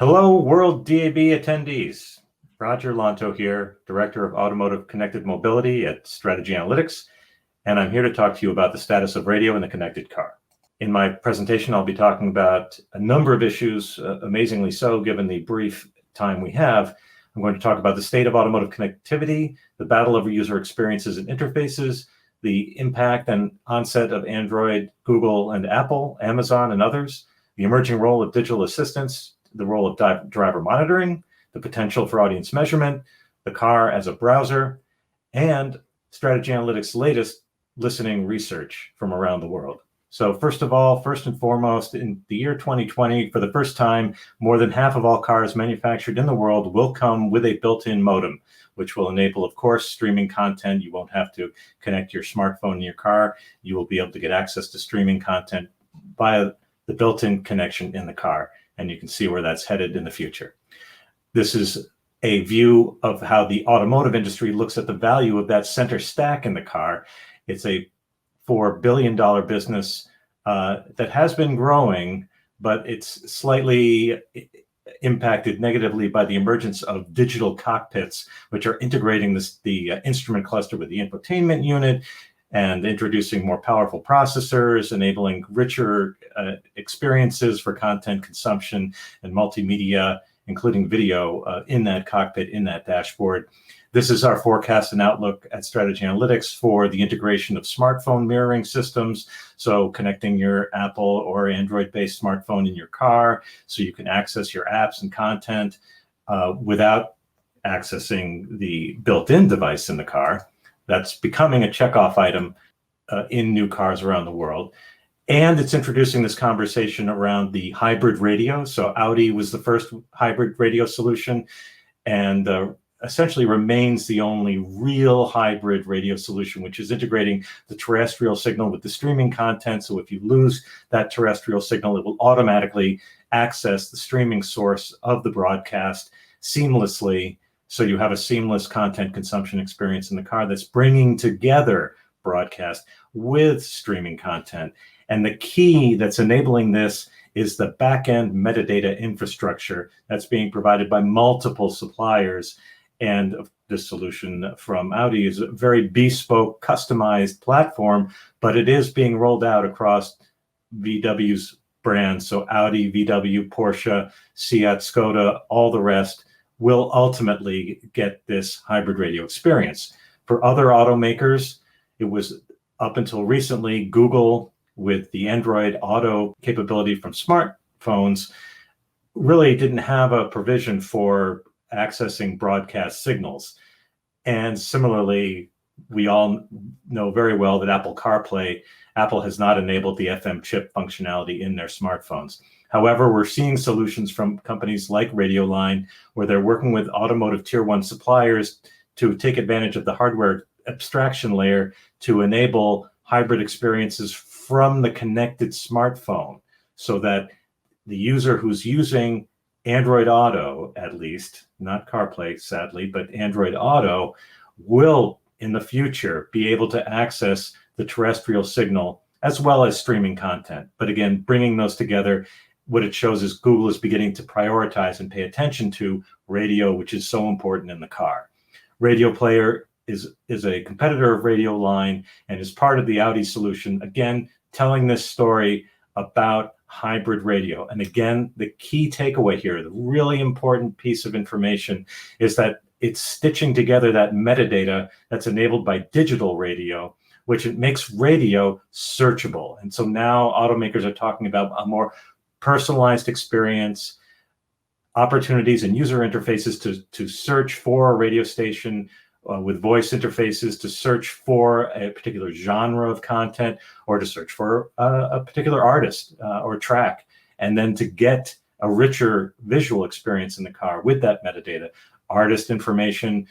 Hello, WorldDAB attendees. Roger Lanctot here, Director of Automotive Connected Mobility at Strategy Analytics, and I'm here to talk to you about the status of radio in the connected car. In my presentation, I'll be talking about a number of issues, amazingly so, given the brief time we have. I'm going to talk about the state of automotive connectivity, the battle over user experiences and interfaces, the impact and onset of Android, Google, and Apple, Amazon, and others, the emerging role of digital assistants, the role of driver monitoring, the potential for audience measurement, the car as a browser, and Strategy Analytics' latest listening research from around the world. So first and foremost, in the year 2020, for the first time, more than half of all cars manufactured in the world will come with a built-in modem, which will enable, of course, streaming content. You won't have to connect your smartphone in your car. You will be able to get access to streaming content via the built-in connection in the car. And you can see where that's headed in the future. This is a view of how the automotive industry looks at the value of that center stack in the car. It's a $4 billion business that has been growing, but it's slightly impacted negatively by the emergence of digital cockpits, which are integrating the instrument cluster with the infotainment unit and introducing more powerful processors, enabling richer experiences for content consumption and multimedia, including video in that cockpit, in that dashboard. This is our forecast and outlook at Strategy Analytics for the integration of smartphone mirroring systems. So connecting your Apple or Android-based smartphone in your car so you can access your apps and content without accessing the built-in device in the car. That's becoming a checkoff item in new cars around the world. And it's introducing this conversation around the hybrid radio. So Audi was the first hybrid radio solution and essentially remains the only real hybrid radio solution, which is integrating the terrestrial signal with the streaming content. So if you lose that terrestrial signal, it will automatically access the streaming source of the broadcast seamlessly. So you have a seamless content consumption experience in the car that's bringing together broadcast with streaming content. And the key that's enabling this is the back-end metadata infrastructure that's being provided by multiple suppliers. And this solution from Audi is a very bespoke, customized platform, but it is being rolled out across VW's brands. So Audi, VW, Porsche, Seat, Skoda, all the rest will ultimately get this hybrid radio experience. For other automakers, it was up until recently Google with the Android Auto capability from smartphones really didn't have a provision for accessing broadcast signals. And similarly, we all know very well that Apple has not enabled the FM chip functionality in their smartphones. However, we're seeing solutions from companies like Radioline, where they're working with automotive tier one suppliers to take advantage of the hardware abstraction layer to enable hybrid experiences from the connected smartphone, so that the user who's using Android Auto, at least, not CarPlay, sadly, but Android Auto, will in the future be able to access the terrestrial signal as well as streaming content. But again, bringing those together, what it shows is Google is beginning to prioritize and pay attention to radio, which is so important in the car. Radio Player is a competitor of Radioline and is part of the Audi solution, again, telling this story about hybrid radio. And again, the key takeaway here, the really important piece of information is that it's stitching together that metadata that's enabled by digital radio, which it makes radio searchable. And so now automakers are talking about a more personalized experience, opportunities and user interfaces to search for a radio station with voice interfaces, to search for a particular genre of content, or to search for a particular artist or track, and then to get a richer visual experience in the car with that metadata, artist information,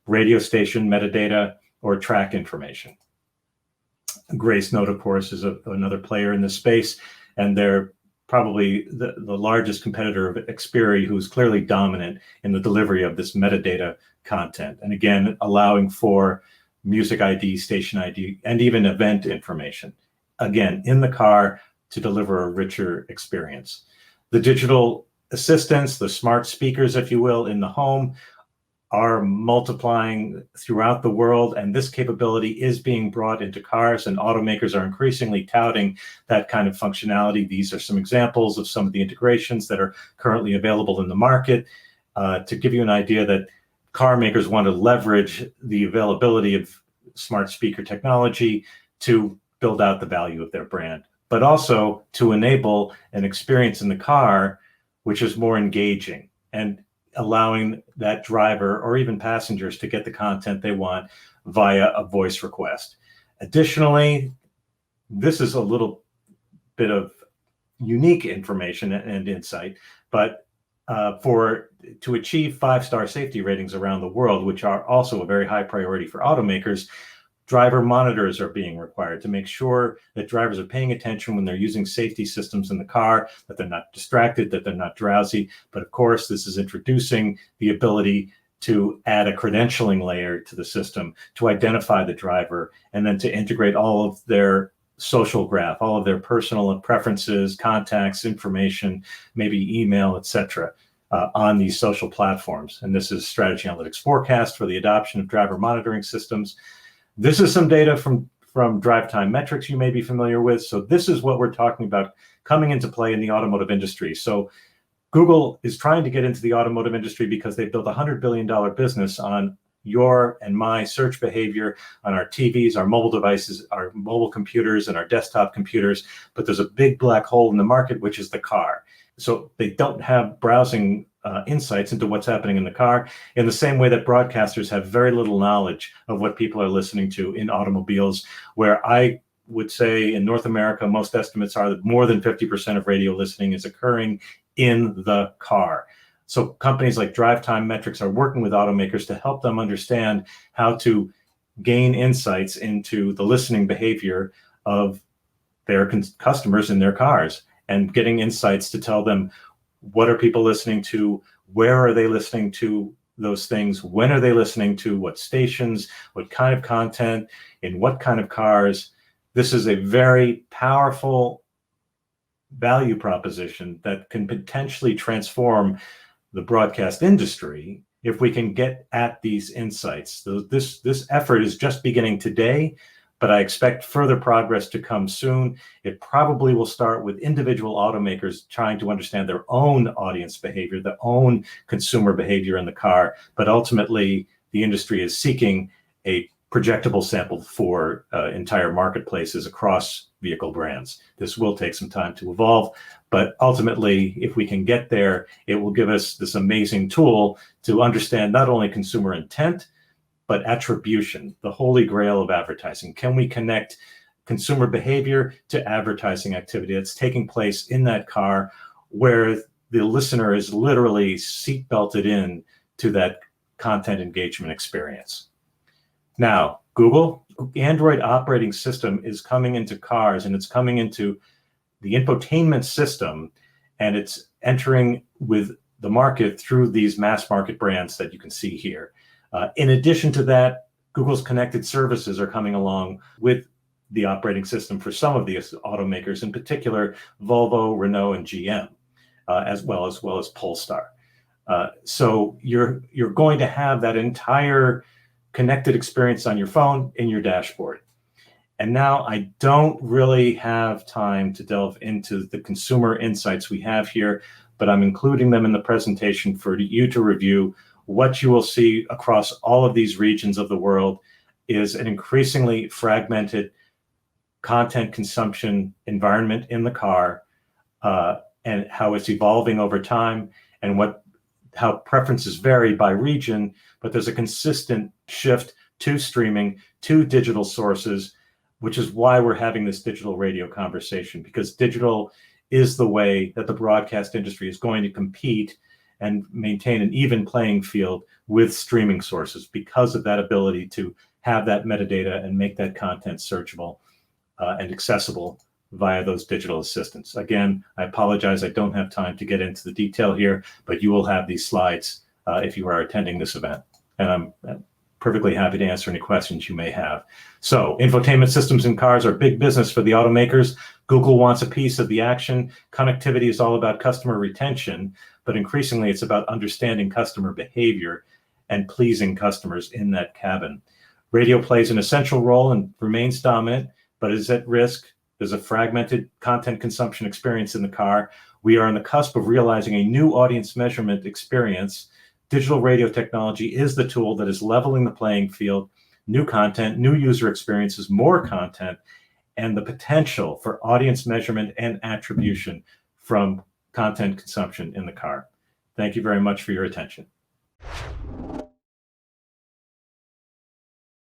radio station metadata, or track information. Gracenote, of course, is another player in this space, and they're probably the largest competitor of Xperi, who's clearly dominant in the delivery of this metadata content. And again, allowing for music ID, station ID, and even event information, again, in the car to deliver a richer experience. The digital assistants, the smart speakers, if you will, in the home are multiplying throughout the world, and this capability is being brought into cars, and automakers are increasingly touting that kind of functionality. These are some examples of some of the integrations that are currently available in the market. To give you an idea that car makers want to leverage the availability of smart speaker technology to build out the value of their brand, but also to enable an experience in the car which is more engaging and allowing that driver or even passengers to get the content they want via a voice request. Additionally, this is a little bit of unique information and insight, but to achieve 5-star safety ratings around the world, which are also a very high priority for automakers, driver monitors are being required to make sure that drivers are paying attention when they're using safety systems in the car, that they're not distracted, that they're not drowsy. But of course, this is introducing the ability to add a credentialing layer to the system to identify the driver, and then to integrate all of their social graph, all of their personal preferences, contacts, information, maybe email, etc., on these social platforms. And this is Strategy Analytics forecast for the adoption of driver monitoring systems. This is some data from Drivetime metrics you may be familiar with. So this is what we're talking about coming into play in the automotive industry. So Google is trying to get into the automotive industry because they've built a $100 billion business on your and my search behavior on our TVs, our mobile devices, our mobile computers, and our desktop computers. But there's a big black hole in the market, which is the car. So they don't have browsing insights into what's happening in the car, in the same way that broadcasters have very little knowledge of what people are listening to in automobiles, where I would say in North America, most estimates are that more than 50% of radio listening is occurring in the car. So companies like Drivetime Metrics are working with automakers to help them understand how to gain insights into the listening behavior of their customers in their cars, and getting insights to tell them what are people listening to, where are they listening to those things, when are they listening to what stations, what kind of content, in what kind of cars. This is a very powerful value proposition that can potentially transform the broadcast industry if we can get at these insights. So this effort is just beginning today, but I expect further progress to come soon. It probably will start with individual automakers trying to understand their own audience behavior, their own consumer behavior in the car, but ultimately the industry is seeking a projectable sample for entire marketplaces across vehicle brands. This will take some time to evolve, but ultimately, if we can get there, it will give us this amazing tool to understand not only consumer intent, but attribution, the holy grail of advertising. Can we connect consumer behavior to advertising activity that's taking place in that car, where the listener is literally seatbelted in to that content engagement experience? Now, Google Android operating system is coming into cars, and it's coming into the infotainment system, and it's entering with the market through these mass market brands that you can see here. In addition to that, Google's connected services are coming along with the operating system for some of these automakers, in particular Volvo, Renault, and GM, as well as Polestar. So you're going to have that entire connected experience on your phone in your dashboard. And now I don't really have time to delve into the consumer insights we have here, but I'm including them in the presentation for you to review. What you will see across all of these regions of the world is an increasingly fragmented content consumption environment in the car, and how it's evolving over time, and how preferences vary by region, but there's a consistent shift to streaming, to digital sources, which is why we're having this digital radio conversation, because digital is the way that the broadcast industry is going to compete and maintain an even playing field with streaming sources, because of that ability to have that metadata and make that content searchable and accessible via those digital assistants. Again, I apologize, I don't have time to get into the detail here, but you will have these slides if you are attending this event. And I'm perfectly happy to answer any questions you may have. So infotainment systems in cars are big business for the automakers. Google wants a piece of the action. Connectivity is all about customer retention, but increasingly it's about understanding customer behavior and pleasing customers in that cabin. Radio plays an essential role and remains dominant, but is at risk. There's a fragmented content consumption experience in the car. We are on the cusp of realizing a new audience measurement experience. Digital radio technology is the tool that is leveling the playing field. New content, new user experiences, more content, and the potential for audience measurement and attribution from content consumption in the car. Thank you very much for your attention.